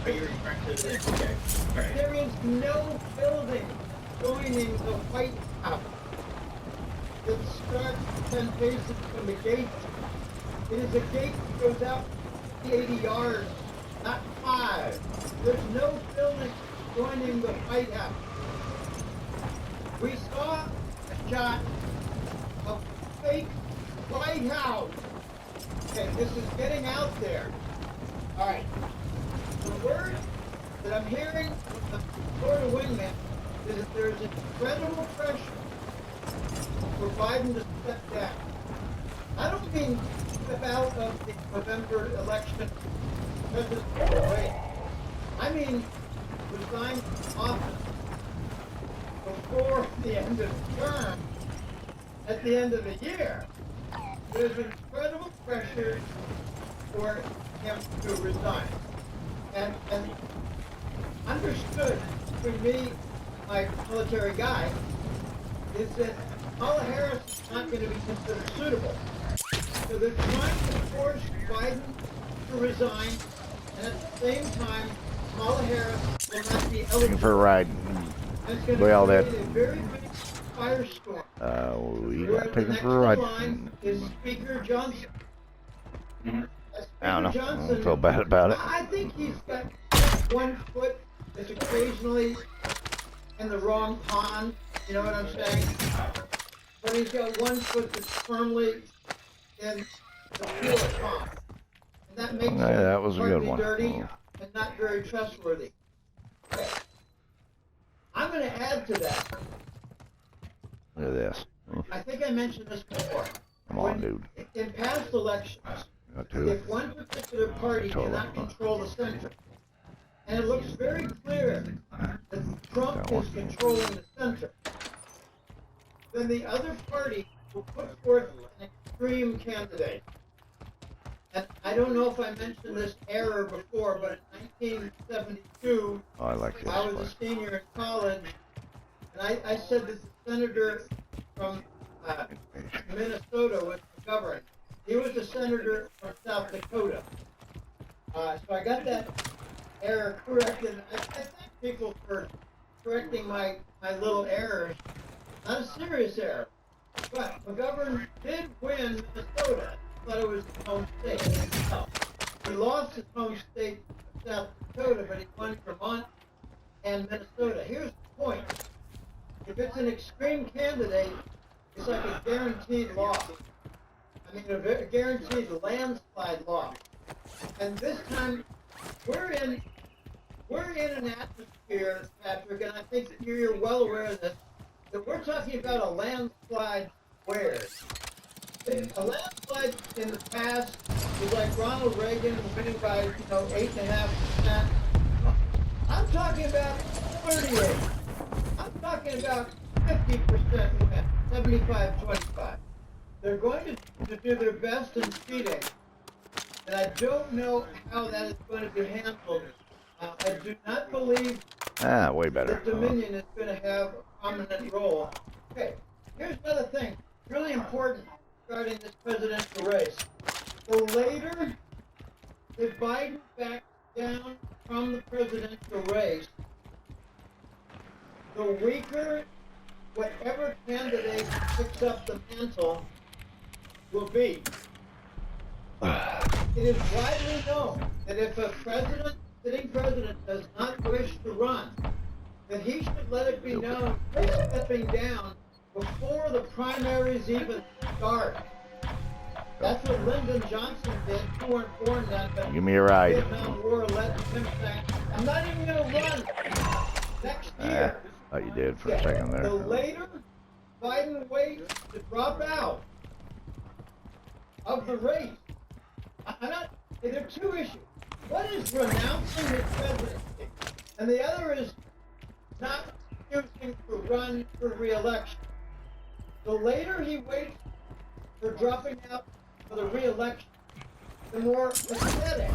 Are you referring to this? Okay. All right. There is no building joining the White House that starts 10 paces from the gate. It is a gate that goes out 80 yards, not 5. There's no building joining the White House. We saw a shot of fake White House. Okay, this is getting out there. All right. The word that I'm hearing from the Florida wingman is that there's incredible pressure for Biden to step down. I don't mean step out of the November election presidential race. I mean resign from office before the end of the term, at the end of the year. There's incredible pressure for him to resign. And understood between me, my military guy, is that Kamala Harris is not going to be considered suitable. So they're trying to force Biden to resign, and at the same time, Kamala Harris will not be eligible. Taking for a ride. That's going Way all to that. create a very big firestorm. We Where got the taken next for a ride. line is Speaker Johnson. I don't know. I Johnson, don't feel bad about it. I think he's got one foot that's occasionally in the wrong pond. You know what I'm saying? But he's got one foot that's firmly in the pure pond. And that makes him That was a good partly one. dirty and not very trustworthy. Okay. I'm going to add to that. Look at this. I think I mentioned this before. Come on, dude. In past elections, Got two. if one particular party cannot control the center, and it looks very clear that Trump is controlling the center, then the other party will put forth an extreme candidate. And I don't know if I mentioned this error before, but in 1972, Oh, I like this. I was a senior in college, and I said that the senator from Minnesota was McGovern. He was a senator from South Dakota. So I got that error corrected. I thank people for correcting my little errors. Not a serious error. But McGovern did win Minnesota. I thought it was his home state. No. He lost his home state of South Dakota, but he won Vermont and Minnesota. Here's the point. If it's an extreme candidate, it's like a guaranteed loss. I mean, a guaranteed landslide loss. And this time, we're in an atmosphere, Patrick, and I think that you're well aware of this, that we're talking about a landslide where? A landslide in the past was like Ronald Reagan winning by, 8.5%. I'm talking about 38. I'm talking about 50% win, 75-25. They're going to do their best in speeding, and I don't know how that is going to be handled. I do not believe Way better. that Dominion is going to have a prominent role. Okay, here's another thing, really important regarding this presidential race. The later that Biden backs down from the presidential race, the weaker whatever candidate picks up the mantle will be. It is widely known that if a sitting president does not wish to run, that he should let it be known he's stepping down before the primaries even start. That's what Lyndon Johnson did. You weren't born then, but Give me a ride. Vietnam War led to him saying, I'm not even going to run next year. Thought you did for a second there. The later Biden waits to drop out of the race, there are two issues. One is renouncing his presidency, and the other is not choosing to run for re-election. The later he waits for dropping out for the re-election, the more pathetic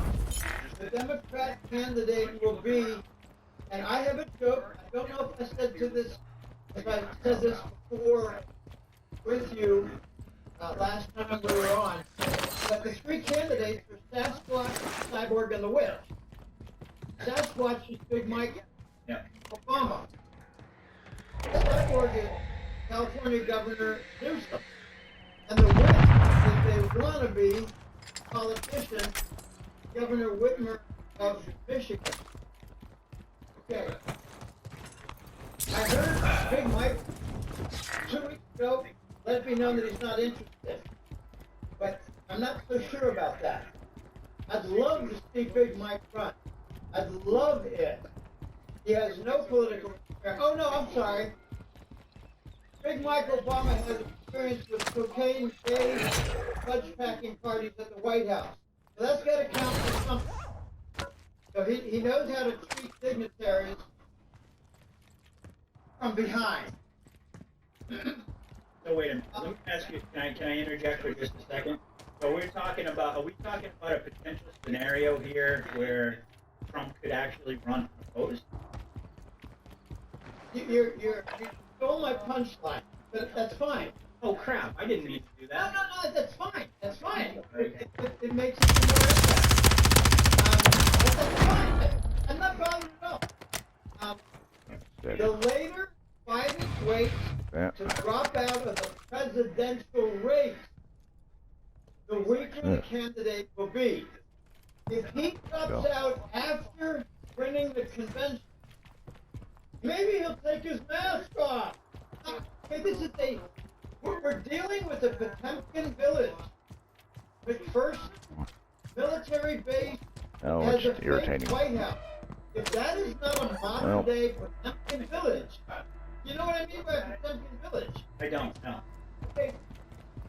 the Democrat candidate will be. And I have a joke. I don't know if I said this before with you last time we were on, but the three candidates are Sasquatch, Cyborg, and the Witch. Sasquatch is Big Mike Yeah. Obama. Cyborg is California Governor Newsom. And the witch is a wannabe politician, Governor Whitmer of Michigan. Okay. I heard Big Mike 2 weeks ago let me know that he's not interested. But I'm not so sure about that. I'd love to see Big Mike run. I'd love it. He has no political experience. Oh no, I'm sorry. Big Mike Obama has experience with cocaine, gay, fudge packing parties at the White House. So that's got to count for something. So he knows how to treat dignitaries from behind. So wait a minute. Let me ask you. Can I interject for just a second? So are we talking about a potential scenario here where Trump could actually run unopposed? You stole my punchline, but that's fine. Oh crap! I didn't mean to do No, that. no, that's fine. That's fine. Okay. It makes it some more impact. But that's fine. I'm not bothered at all. Steady. The later Biden waits Yeah. to drop out of the presidential race, the weaker the candidate will be. If he drops out after winning the convention, maybe he'll take his mask off. Okay, we're dealing with a Potemkin village. McPherson military base Oh, has a it's fake irritating. White House. If that is not a modern day Potemkin village, you know what I mean by Potemkin village? I don't know. Okay,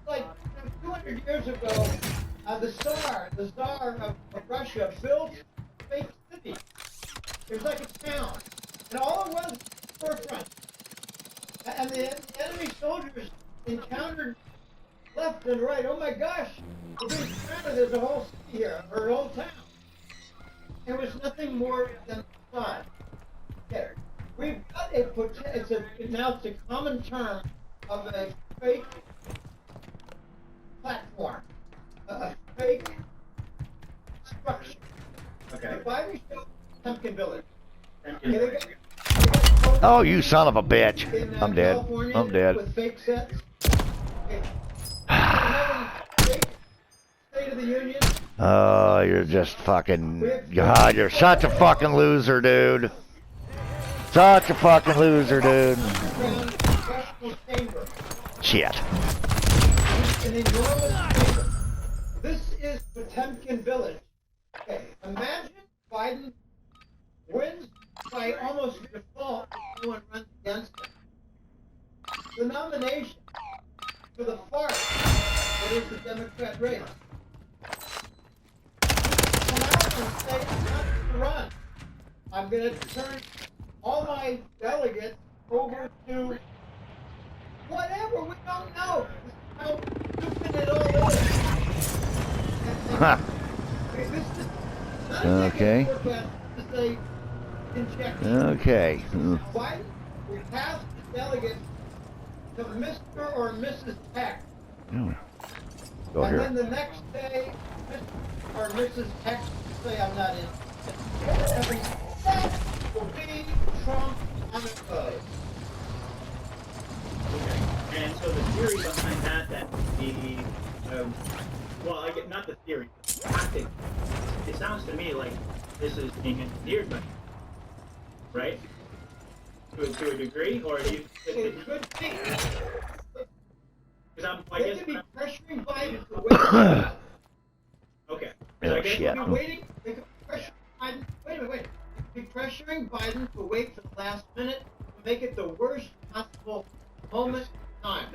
like 200 years ago, the Tsar of Russia built a fake city. It was like a town, and all it was storefront. And the enemy soldiers encountered left and right. Oh my gosh, we're being surrounded. There's a whole city here, or a whole town. It was nothing more than a facade. Okay. We've got now it's a common term of a fake platform, a fake structure. Okay. The Biden show Pumpkin Village. Thank Okay, you. they got Oh, you son of a bitch. in, I'm dead. California I'm dead. With fake sets. Okay. Having fake State of the Union. Oh, you're just fucking... God, you're such a fucking loser, dude. Such a fucking loser, dude. Underground congressional chamber. Shit. An enormous chamber. This is Potemkin Village. Okay, imagine Biden wins by almost default if no one runs against him. The nomination for the farce that is the Democrat race. Come out and say, I'm not going to run. I'm going to turn all my delegates over to whatever, we don't know. This is how stupid it all is. Huh. Okay, this is not a Okay. negative forecast, this is a injection. Okay. Biden will pass the delegates to Mr. or Mrs. X. Go And here. then the next day, Mr. or Mrs. X will say, I'm not in. And that will be Trump unopposed. Okay. And so the theory behind that well, I get not the theory, the tactic. It sounds to me like this is being engineered, but right? To a degree, or do you? It could be. Because I They guess. could be pressuring Biden to wait. Okay. Oh, So I guess shit. They could be waiting. They could be pressuring Biden. Wait a minute. They could be pressuring Biden to wait to the last minute to make it the worst possible moment in time.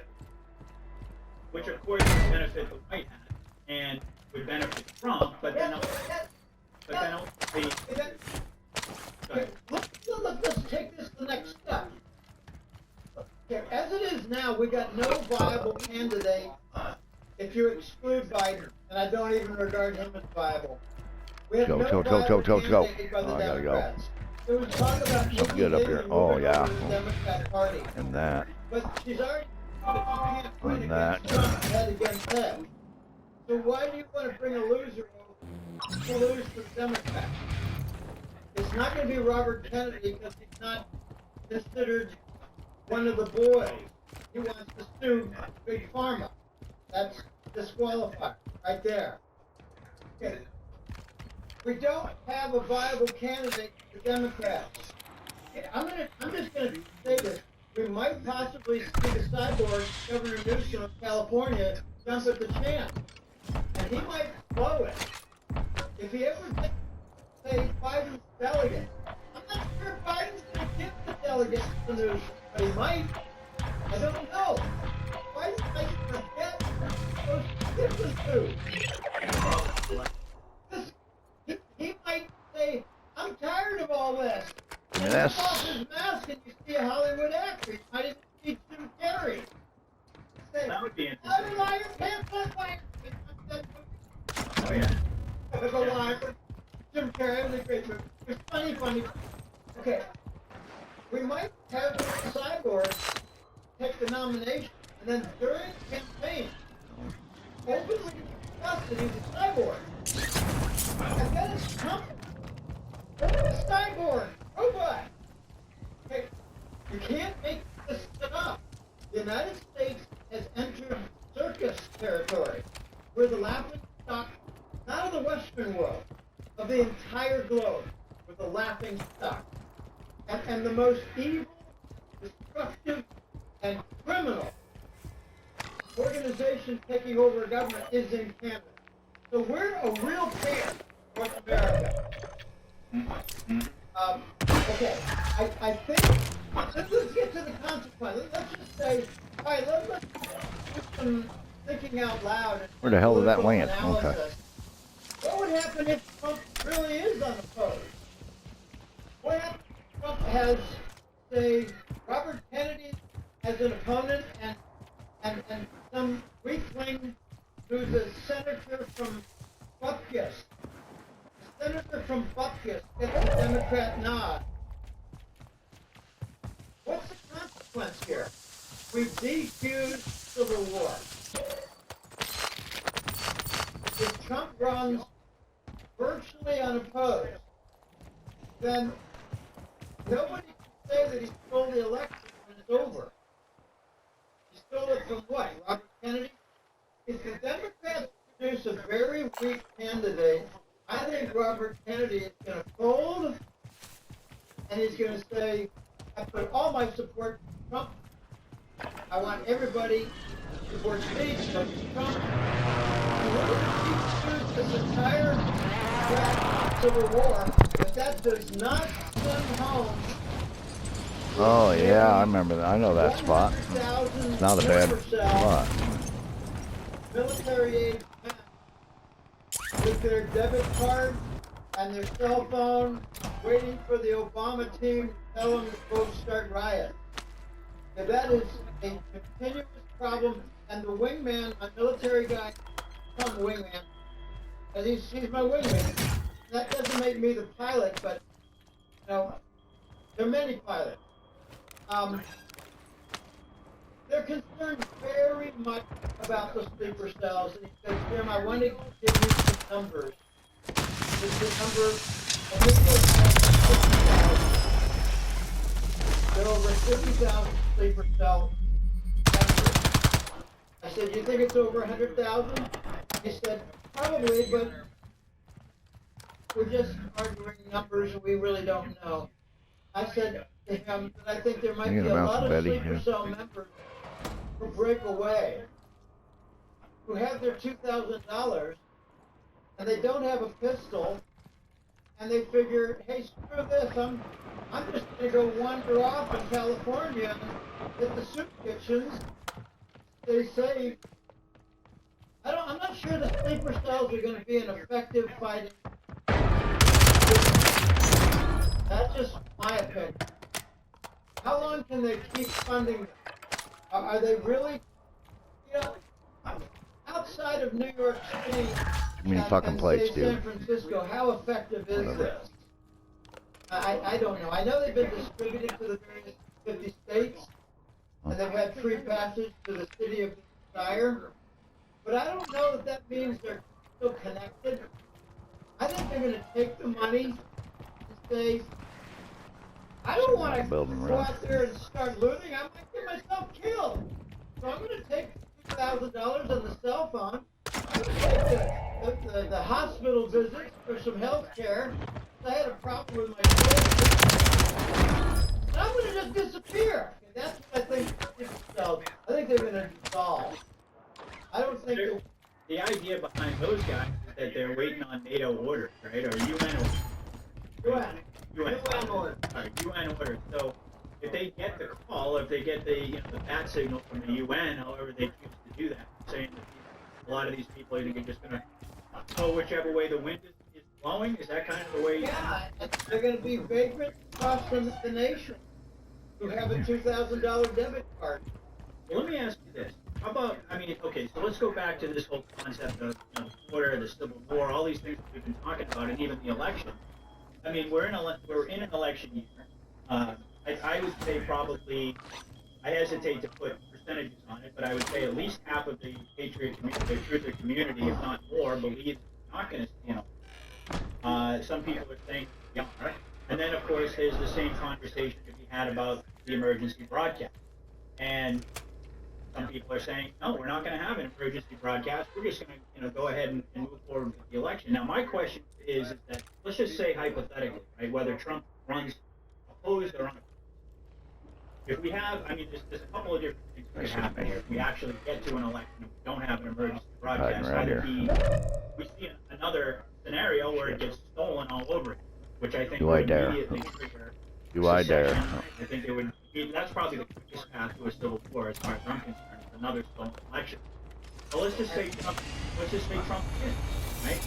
which of course would benefit the White Hat and would benefit Trump, but then ultimately. Go ahead. Let's take this to the next step. Okay, as it is now, we got no viable candidate if you exclude Biden, and I don't even regard him as viable. We have Go, no go, go, viable go, go. candidate by the Oh, I gotta go. Democrats. There was talk about Something Nikki good up Haley here. Oh, moving yeah. over to the Democrat Party, And that. but she's already said that you can't win And that. against Trump head against head. So why do you want to bring a loser over to lose to the Democrats? It's to be Robert Kennedy because he's not considered one of the boys. He wants to sue Big Pharma. That's disqualified right there. Okay. We don't have a viable candidate for the Democrats. Okay, I'm just gonna say this. We might possibly see the cyborg, Governor Newsom of California, jump at the chance. And he might blow it. If he ever gets, say, Biden's delegate, I'm not sure if Biden's going to give the delegates to Newsom, but he might. I don't know. Biden might forget those to give this to. He might say, I'm tired of all this. And he Yes. takes off his mask and you see a Hollywood actor. You might even see Jim Carrey. Say, That would be I'm interesting. a liar, pants on fire. Oh yeah. It was a lie. Jim Carrey, it was a great movie. It was funny. Okay. We might have Cyborg take the nomination, and then during the campaign, openly discuss that he's a cyborg. And then it's Trump. What is a cyborg? Robot. Okay. You can't make this shit up. The United States has entered circus territory. We're the laughing stock, not of the Western world, of the entire globe. We're the laughing stock. And the most evil, destructive, and criminal organization taking over government is in Canada. So we're a real pain in North America. Okay, I think, let's get to the consequences. Let's just say, all right, let's do some thinking out loud. Where the hell did that political land? Okay. analysis. What would happen if Trump really is unopposed? What happens if Trump has, say, Robert Kennedy as an opponent and some weakling who's a senator from Bupkis? A senator from Bupkis gets a Democrat nod. What's the consequence here? We've defused civil war. If Trump runs virtually unopposed, then nobody can say that he stole the election when it's over. He stole it from what? Robert Kennedy? If the Democrats produce a very weak candidate, I think Robert Kennedy is going to fold, and he's going to say, I put all my support in Trump. I want everybody to support me, so Trump. And we're going to keep this entire civil war, but that does not send home. Oh yeah, I remember that. I know that spot. It's not a bad spot. Military age men with their debit card and their cell phone, waiting for the Obama team to tell them to go start riots. Now, that is a continuous problem, and the wingman, my military guy, I'm the wingman, and he's my wingman. That doesn't make me the pilot, but, you know, there are many pilots. They're concerned very much about the sleeper cells, and he says, Jim, I want to give you some numbers. This is the number, and this was 50,000. There are over 50,000 sleeper cell members. I said, you think it's over 100,000? He said, probably, but we're just arguing numbers and we really don't know. I said to him that I think there might be a lot of sleeper cell members who break away, who have their $2,000 and they don't have a pistol, and they figure, hey, screw this, I'm just going to go wander off in California and hit the soup kitchens. They say, I'm not sure the sleeper cells are going to be an effective fighting. That's just my opinion. How long can they keep funding them? Are they really, outside of New York City and say San Francisco, how effective is this? I don't know. I know they've been distributed to the various 50 states, and they've had free passage to the city of Desire, but I don't know that that means they're still connected. I think they're going to take the money and say, I don't want to Building go run. out there and start looting. I might get myself killed. So I'm going to take $2,000 on the cell phone. I'm going to take the hospital visits for some health care. I had a problem with my throat. And I'm going to just disappear. And that's what I think. I think they're going to dissolve. I don't think The idea behind those guys is that they're waiting on NATO orders, right? Or UN orders. UN orders. UN orders. So if they get the call, if they get the the bat signal from the UN, however they choose to do that, saying that a lot of these people are just going to go whichever way the wind is blowing, is that kind of the way? Yeah, they're going to be vagrants across the nation who have a $2,000 debit card. Well, let me ask you this. How about, I mean, okay, so let's go back to this whole concept of the border, the Civil War, all these things that we've been talking about, and even the election. I mean, we're in an election year. I would say probably, I hesitate to put percentages on it, but I would say at least half of the patriot community, the truther community, if not more, believes it's not going to, some people are saying they are. And then, of course, there's the same conversation to be had about the emergency broadcast. And some people are saying, no, we're not going to have an emergency broadcast. We're just going to, go ahead and move forward with the election. Now, my question is that, let's just say hypothetically, right, whether Trump runs opposed or unopposed. If we have, I mean, there's a couple of different things that can happen here. If we actually get to an election and we don't have an emergency broadcast, we see another scenario where it gets stolen all over it, which I think would immediately trigger secession. I think it would. That's probably the quickest path to a civil war, as far as I'm concerned. It's another stolen election. So let's just say Trump wins, right?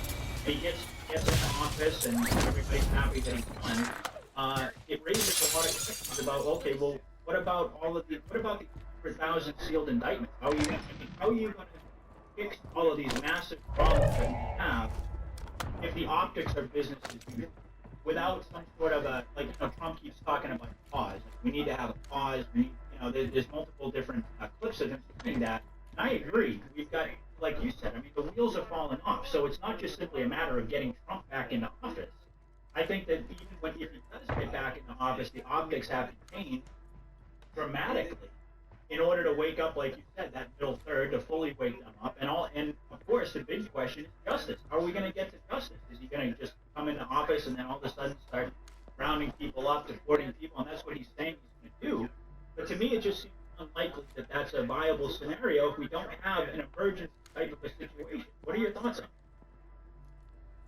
And he gets into office, and everybody's happy that he's won. It raises a lot of questions about, okay, well, what about the 100,000 sealed indictments? How are you going to fix all of these massive problems that we have if the optics are business as usual? Without some sort of a, Trump keeps talking about a pause. We need to have a pause. We need, there's multiple different clips of him saying that. And I agree. We've got, like you said, I mean, the wheels are falling off. So it's not just simply a matter of getting Trump back into office. I think that even if he does get back into office, the optics have to change dramatically in order to wake up, like you said, that middle third, to fully wake them up. And of course, the big question is justice. How are we going to get to justice? Is he going to just come into office and then all of a sudden start rounding people up, deporting people? And that's what he's saying he's going to do. But to me, it just seems unlikely that that's a viable scenario if we don't have an emergency type of a situation. What are your thoughts on it?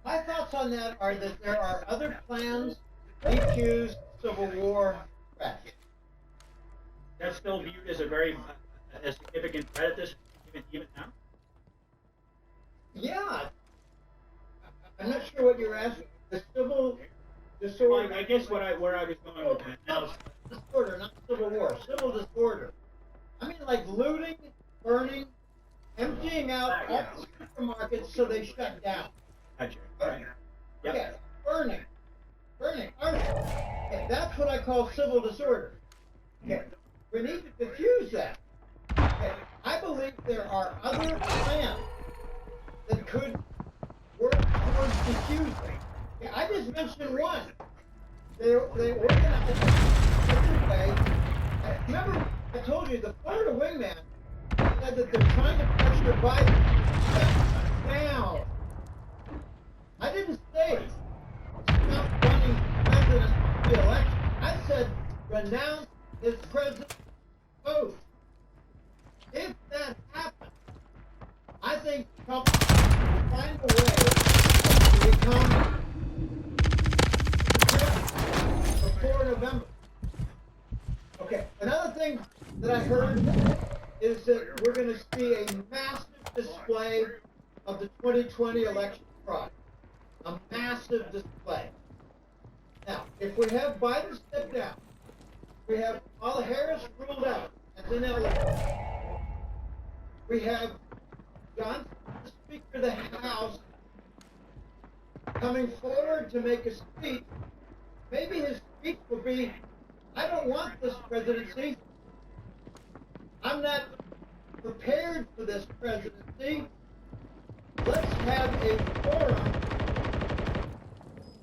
My thoughts on that are that there are other plans to defuse Civil War threat. That's still viewed as a significant threat at this even now? Yeah. I'm not sure what you're asking. The civil disorder. Well, I guess where I was going with that now is disorder, not civil war. Civil disorder. I mean, like looting, burning, emptying out all the supermarkets so they shut down. Gotcha. All right. Yep. Okay, burning, arson. Okay, that's what I call civil disorder. Okay, we need to diffuse that. Okay, I believe there are other plans that could work towards diffusing. Okay, I just mentioned one. They organized yesterday. Remember, I told you the Florida wingman said that they're trying to pressure Biden down. I didn't say stop running president of the election. I said renounce his president's oath. If that happens, I think Trump will find a way to become president before November. Okay, another thing that I heard is that we're going to see a massive display of the 2020 election fraud. A massive display. Now, if we have Biden step down, we have Kamala Harris ruled out as ineligible. We have Johnson, the Speaker of the House, coming forward to make a speech. Maybe his speech will be, I don't want this presidency. I'm not prepared for this presidency. Let's have a forum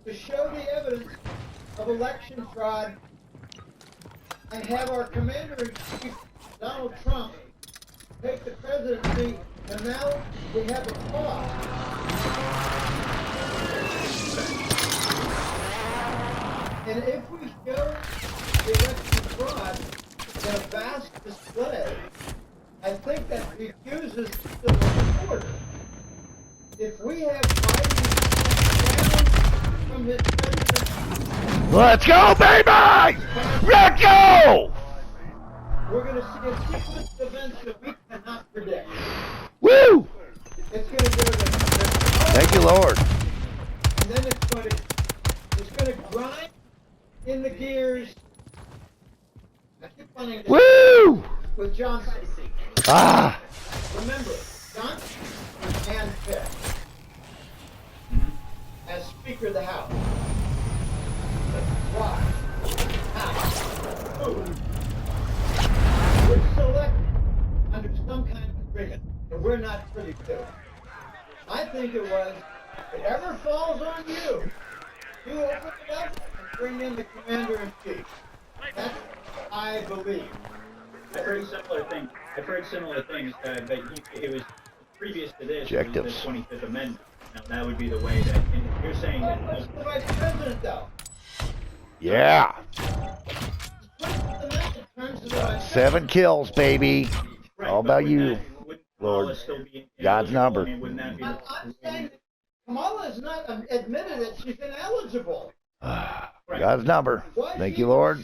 to show the evidence of election fraud and have our commander-in-chief, Donald Trump, take the presidency, and now we have a fraud. And if we show the election fraud in a vast display, I think that refuses the order. If we have Biden down from his presidency, Let's go, baby! Let's go! we're going to see a sequence of events that we cannot predict. Woo! It's going to go to Thank you, Lord. and then it's going to grind in the gears. I keep finding this Woo! with Johnson. Ah! Remember, Johnson was handpicked as Speaker of the House. Why? How? Who? Was selected under some kind of agreement that we're not privy to. I think it was, whatever falls on you, you open it up and bring in the commander-in-chief. That's what I believe. I've heard similar things, but it was previous to this. It was Objectives. the 25th Amendment. Now that would be the way that, and you're saying Well, that. what's the vice president, though? Yeah. The 25th Amendment turns to the vice 7 kills, baby. Right, All but about wouldn't you, wouldn't Lord. Kamala still be God's ineligible? number. I mean, wouldn't that be I'm saying that Kamala has not admitted that she's ineligible. God's number. Thank you, Lord.